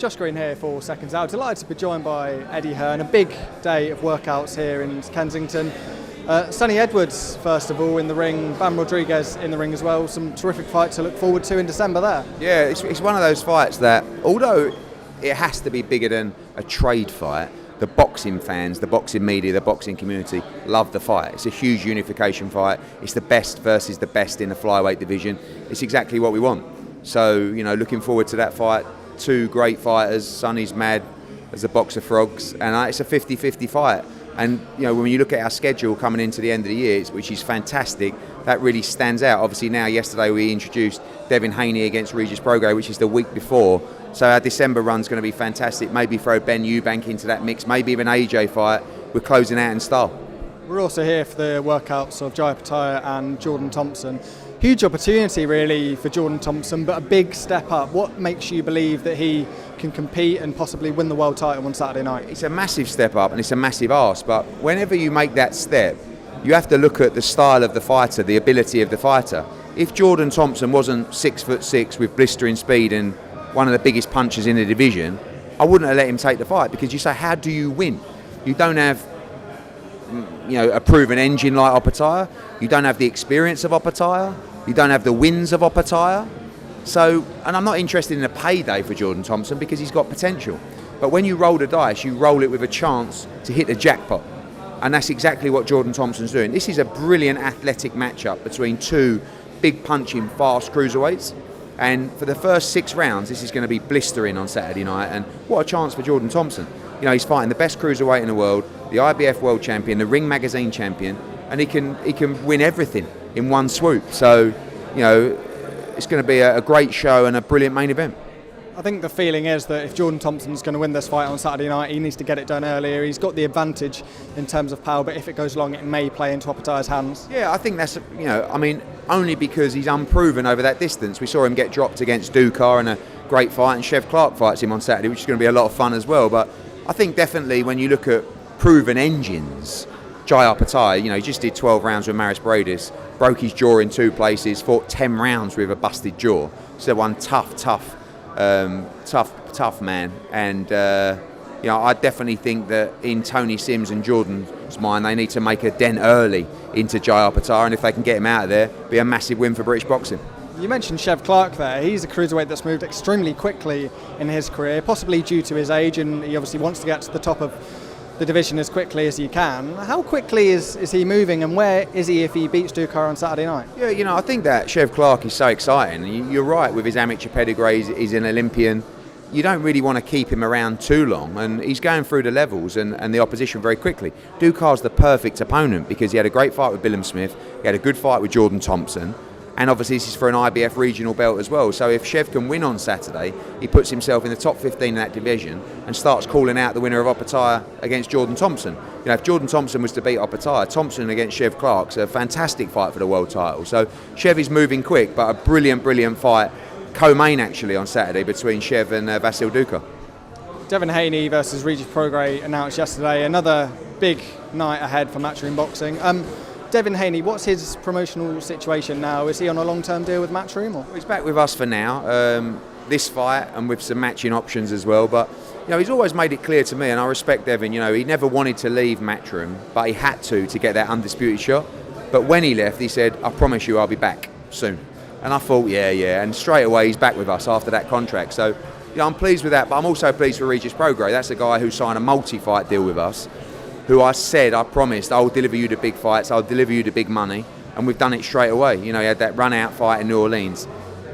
Josh Green here for Seconds Out. Delighted to be joined by Eddie Hearn. A big day of workouts here in Kensington. Sonny Edwards, first of all, in the ring. Bam Rodriguez in the ring as well. Some terrific fights to look forward to in December there. Yeah, it's one of those fights that, although it has to be bigger than a trade fight, the boxing fans, the boxing media, the boxing community love the fight. It's a huge unification fight. It's the best versus the best in the flyweight division. It's exactly what we want. So, looking forward to that fight. Two great fighters. Sonny's mad as a box of frogs, and it's a 50-50 fight. And when you look at our schedule coming into the end of the year, which is fantastic, that really stands out. Obviously now, yesterday we introduced Devin Haney against Regis Prograis, which is the week before. So our December run's going to be fantastic. Maybe throw Ben Eubank into that mix, maybe even AJ fight. We're closing out in style. We're also here for the workouts of Jai Opetaia and Jordan Thompson. Huge opportunity really for Jordan Thompson, but a big step up. What makes you believe that he can compete and possibly win the world title on Saturday night? It's a massive step up and it's a massive ask, but whenever you make that step, you have to look at the style of the fighter, the ability of the fighter. If Jordan Thompson wasn't 6'6" with blistering speed and one of the biggest punchers in the division, I wouldn't have let him take the fight, because you say, how do you win? You don't have a proven engine like Opetaia. You don't have the experience of Opetaia. You don't have the wins of Opetaia. So, and I'm not interested in a payday for Jordan Thompson because he's got potential. But when you roll the dice, you roll it with a chance to hit the jackpot. And that's exactly what Jordan Thompson's doing. This is a brilliant athletic matchup between two big punching, fast cruiserweights. And for the first 6 rounds, this is going to be blistering on Saturday night. And what a chance for Jordan Thompson. He's fighting the best cruiserweight in the world, the IBF world champion, the Ring Magazine champion, and he can win everything in one swoop. So, it's going to be a great show and a brilliant main event. I think the feeling is that if Jordan Thompson's going to win this fight on Saturday night, he needs to get it done earlier. He's got the advantage in terms of power, but if it goes long, it may play into Opetaia's hands. Yeah, I think that's, only because he's unproven over that distance. We saw him get dropped against Dukar in a great fight, and Chev Clark fights him on Saturday, which is going to be a lot of fun as well. But I think definitely when you look at proven engines, Jai Opetaia, he just did 12 rounds with Maris Bradis, broke his jaw in 2 places, fought 10 rounds with a busted jaw. So one tough man. And I definitely think that in Tony Sims and Jordan's mind, they need to make a dent early into Jai Opetaia, and if they can get him out of there, be a massive win for British boxing. You mentioned Chev Clark there. He's a cruiserweight that's moved extremely quickly in his career, possibly due to his age, and he obviously wants to get to the top of the division as quickly as he can. How quickly is he moving, and where is he if he beats Dukar on Saturday night? Yeah, I think that Chev Clark is so exciting. You're right, with his amateur pedigree, he's an Olympian. You don't really want to keep him around too long, and he's going through the levels and the opposition very quickly. Dukar's the perfect opponent because he had a great fight with Billum Smith, he had a good fight with Jordan Thompson, and obviously this is for an IBF regional belt as well. So if Chev can win on Saturday, he puts himself in the top 15 in that division and starts calling out the winner of Opetaia against Jordan Thompson. If Jordan Thompson was to beat Opetaia, Thompson against Chev Clark's a fantastic fight for the world title. So Chev is moving quick, but a brilliant fight, co-main actually on Saturday, between Chev and Vasil Dukar. Devin Haney versus Regis Prograis announced yesterday. Another big night ahead for Matchroom Boxing. Devin Haney, what's his promotional situation now? Is he on a long-term deal with Matchroom? Or? He's back with us for now, this fight, and with some matching options as well. But he's always made it clear to me, and I respect Devin. He never wanted to leave Matchroom, but he had to get that undisputed shot. But when he left, he said, "I promise you, I'll be back soon." And I thought, yeah, and straight away he's back with us after that contract. So, I'm pleased with that. But I'm also pleased for Regis Prograis. That's a guy who signed a multi-fight deal with us, who I promised, I'll deliver you the big fights, I'll deliver you the big money, and we've done it straight away. He had that run-out fight in New Orleans.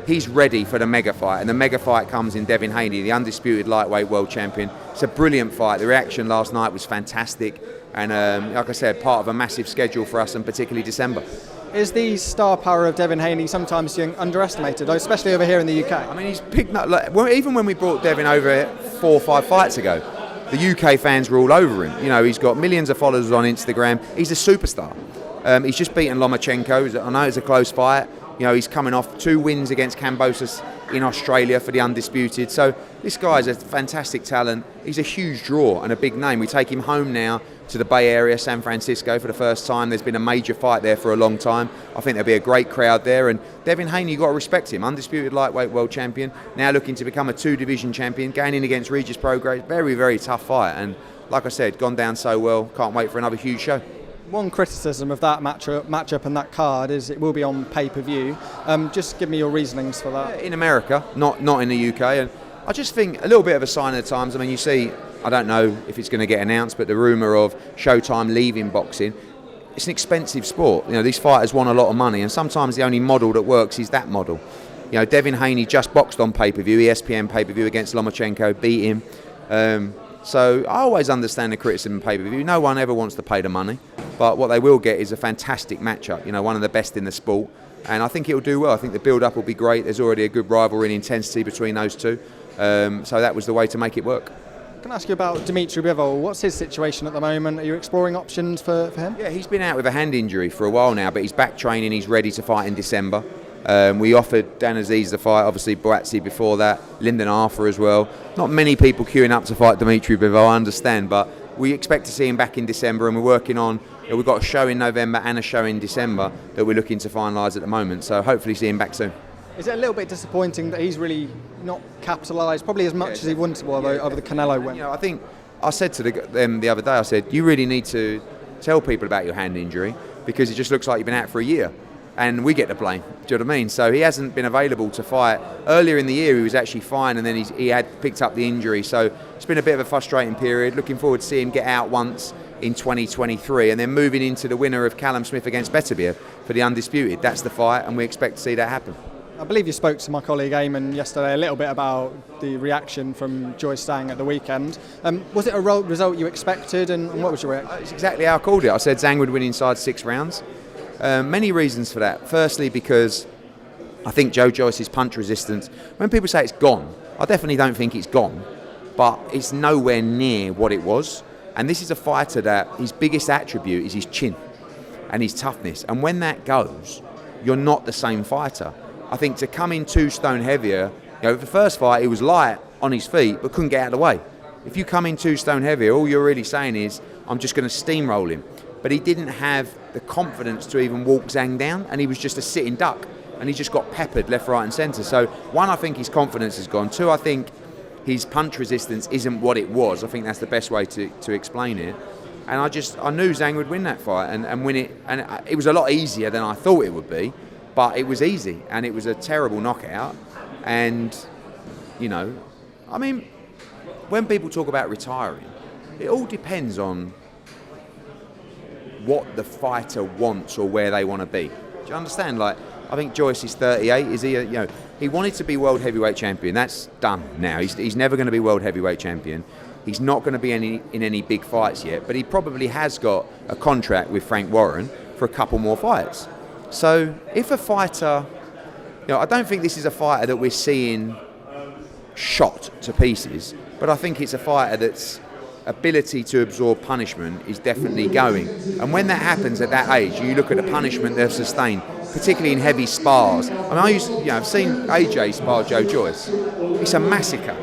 He's ready for the mega fight, and the mega fight comes in Devin Haney, the undisputed lightweight world champion. It's a brilliant fight. The reaction last night was fantastic, and like I said, part of a massive schedule for us, and particularly December. Is the star power of Devin Haney sometimes underestimated, especially over here in the UK? He's picked up, even when we brought Devin over 4 or 5 fights ago, the UK fans were all over him. He's got millions of followers on Instagram. He's a superstar. He's just beaten Lomachenko. I know it's a close fight. He's coming off 2 wins against Kambosos in Australia for the undisputed. So this guy's a fantastic talent. He's a huge draw and a big name. We take him home now to the Bay Area, San Francisco, for the first time. There's been a major fight there for a long time. I think there'll be a great crowd there. And Devin Haney, you've got to respect him. Undisputed lightweight world champion, now looking to become a 2-division champion, going in against Regis Prograis. Very, very tough fight. And like I said, gone down so well. Can't wait for another huge show. One criticism of that matchup and that card is it will be on pay-per-view. Just give me your reasonings for that. In America, not in the UK. And I just think a little bit of a sign of the times. I mean, you see, I don't know if it's going to get announced, but the rumour of Showtime leaving boxing, it's an expensive sport. You know, these fighters want a lot of money, and sometimes the only model that works is that model. You know, Devin Haney just boxed on pay-per-view, ESPN pay-per-view against Lomachenko, beat him. So I always understand the criticism of pay-per-view. No one ever wants to pay the money, but what they will get is a fantastic matchup, you know, one of the best in the sport, and I think it will do well. I think the build-up will be great. There's already a good rivalry and intensity between those two, so that was the way to make it work. Can I ask you about Dimitri Bivol? What's his situation at the moment? Are you exploring options for him? Yeah, he's been out with a hand injury for a while now, but he's back training. He's ready to fight in December. We offered Dan Aziz the fight, obviously Boatsi before that, Lyndon Arthur as well. Not many people queuing up to fight Dimitri Bivol, I understand, but we expect to see him back in December, and we're working on, we've got a show in November and a show in December that we're looking to finalise at the moment, so hopefully see him back soon. Is it a little bit disappointing that he's really not capitalised probably as much as he wanted to over the Canelo win? You know, I think I said to them the other day, I said, you really need to tell people about your hand injury, because it just looks like you've been out for a year. And we get the blame, do you know what I mean? So he hasn't been available to fight. Earlier in the year he was actually fine, and then he had picked up the injury. So it's been a bit of a frustrating period. Looking forward to seeing him get out once in 2023, and then moving into the winner of Callum Smith against Beterbiev for the Undisputed. That's the fight, and we expect to see that happen. I believe you spoke to my colleague Eamon yesterday a little bit about the reaction from Joyce Zhang at the weekend. Was it a result you expected, and what was your reaction? It's exactly how I called it. I said Zhang would win inside 6 rounds. Many reasons for that. Firstly, because I think Joe Joyce's punch resistance, when people say it's gone, I definitely don't think it's gone, but it's nowhere near what it was. And this is a fighter that his biggest attribute is his chin and his toughness. And when that goes, you're not the same fighter. I think to come in 2 stone heavier, you know, the first fight he was light on his feet but couldn't get out of the way. If you come in 2 stone heavier, all you're really saying is, I'm just going to steamroll him. But he didn't have the confidence to even walk Zhang down, and he was just a sitting duck, and he just got peppered left, right and centre. So 1, I think his confidence has gone. 2, I think his punch resistance isn't what it was. I think that's the best way to explain it. And I knew Zhang would win that fight and win it, and it was a lot easier than I thought it would be, but it was easy, and it was a terrible knockout. And, you know, I mean, when people talk about retiring, it all depends on what the fighter wants or where they want to be. Do you understand? Like, I think Joyce is 38. Is he? You know, he wanted to be world heavyweight champion. That's done now. He's never going to be world heavyweight champion. He's not going to be in any big fights yet. But he probably has got a contract with Frank Warren for a couple more fights. So if a fighter, you know, I don't think this is a fighter that we're seeing shot to pieces. But I think it's a fighter that's ability to absorb punishment is definitely going, and when that happens at that age, you look at the punishment they've sustained, particularly in heavy spars. I mean, I've seen AJ spar Joe Joyce. It's a massacre,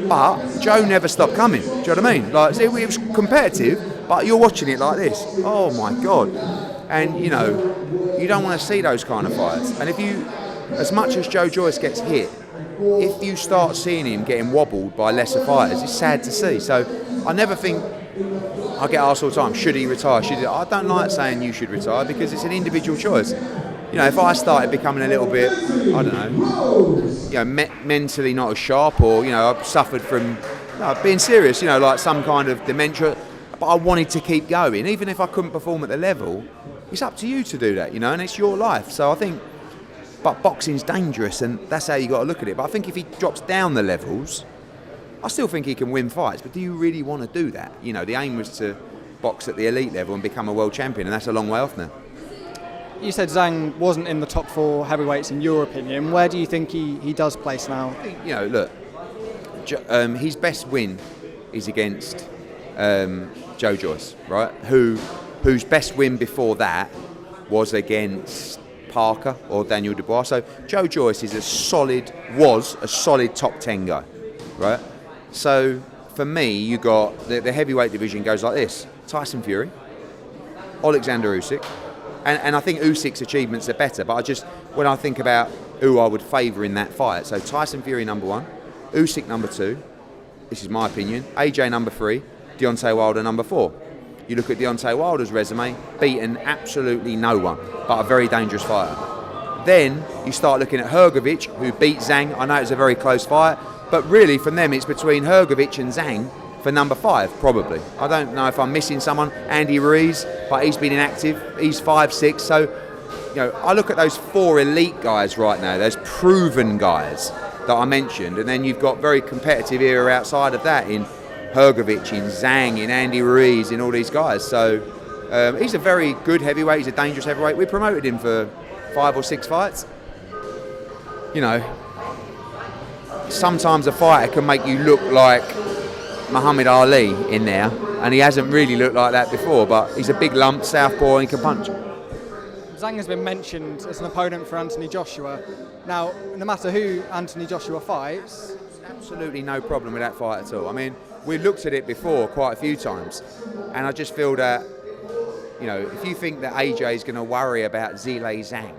but Joe never stopped coming. Do you know what I mean? Like, it was competitive, but you're watching it like this. Oh my God! And you know, you don't want to see those kind of fights. And if you, as much as Joe Joyce gets hit, if you start seeing him getting wobbled by lesser fighters, it's sad to see. So I never think, I get asked all the time, should he retire? I don't like saying you should retire, because it's an individual choice. You know, if I started becoming a little bit, I don't know, you know, mentally not as sharp, or, you know, I've suffered from being serious, you know, like some kind of dementia, but I wanted to keep going, even if I couldn't perform at the level, it's up to you to do that, you know, and it's your life. So I think, but boxing's dangerous, and that's how you got to look at it. But I think if he drops down the levels, I still think he can win fights. But do you really want to do that? You know, the aim was to box at the elite level and become a world champion, and that's a long way off now. You said Zhang wasn't in the top 4 heavyweights in your opinion. Where do you think he does place now? I think, you know, look, his best win is against Joe Joyce, right? Whose best win before that was against Parker or Daniel Dubois. So Joe Joyce was a solid top 10 guy, right? So for me, you got the heavyweight division goes like this: Tyson Fury, Alexander Usyk, and I think Usyk's achievements are better, but when I think about who I would favour in that fight, so Tyson Fury number 1, Usyk number 2, this is my opinion, AJ number 3, Deontay Wilder number 4. You look at Deontay Wilder's resume, beaten absolutely no one, but a very dangerous fighter. Then you start looking at Hrgovic, who beat Zhang. I know it was a very close fight, but really from them it's between Hrgovic and Zhang for number 5, probably. I don't know if I'm missing someone. Andy Ruiz, but he's been inactive. He's 5'6", so I look at those 4 elite guys right now, those proven guys that I mentioned, and then you've got very competitive era outside of that in Hrgovic, in Zhang, in Andy Ruiz, in all these guys. So he's a very good heavyweight. He's a dangerous heavyweight. We promoted him for 5 or 6 fights. Sometimes a fighter can make you look like Muhammad Ali in there, and he hasn't really looked like that before, but he's a big lump, southpaw, and he can punch. Zhang has been mentioned as an opponent for Anthony Joshua. Now, no matter who Anthony Joshua fights... Absolutely no problem with that fight at all. I mean, we looked at it before quite a few times, and I just feel that, if you think that AJ is going to worry about Zhilei Zhang,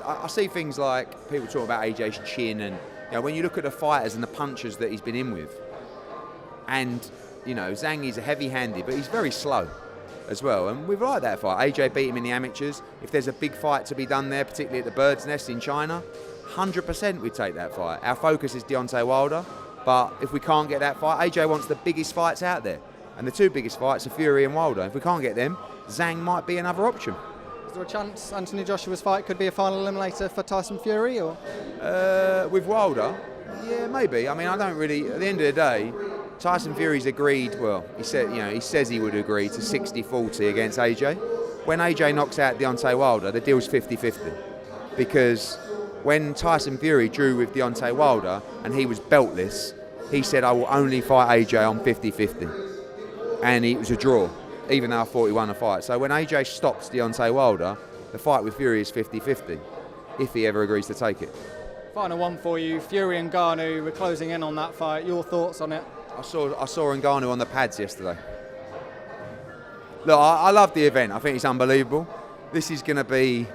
I see things like people talk about AJ's chin, and when you look at the fighters and the punches that he's been in with, and Zhang is heavy-handed, but he's very slow as well, and we've liked that fight. AJ beat him in the amateurs. If there's a big fight to be done there, particularly at the Bird's Nest in China, 100% we'd take that fight. Our focus is Deontay Wilder, but if we can't get that fight, AJ wants the biggest fights out there, and the 2 biggest fights are Fury and Wilder. If we can't get them, Zhang might be another option. Is there a chance Anthony Joshua's fight could be a final eliminator for Tyson Fury, or? With Wilder, yeah, maybe. I mean, I don't really. At the end of the day, Tyson Fury's agreed. Well, he says he would agree to 60-40 against AJ. When AJ knocks out Deontay Wilder, the deal's 50-50, because when Tyson Fury drew with Deontay Wilder and he was beltless, he said, "I will only fight AJ on 50-50," and it was a draw, even though I thought he won the fight. So when AJ stops Deontay Wilder, the fight with Fury is 50-50, if he ever agrees to take it. Final one for you, Fury and Ngannou. We're closing in on that fight. Your thoughts on it? I saw Ngannou on the pads yesterday. Look, I love the event. I think it's unbelievable. This is going to be,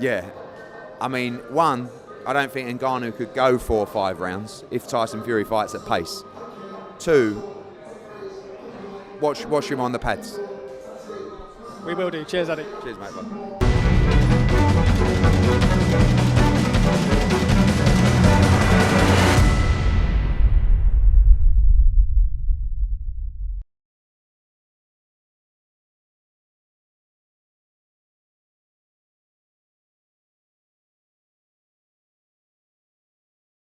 I mean, one, I don't think Ngannou could go 4 or 5 rounds if Tyson Fury fights at pace. 2, watch him on the pads. We will do. Cheers, Eddie. Cheers, mate. Bye.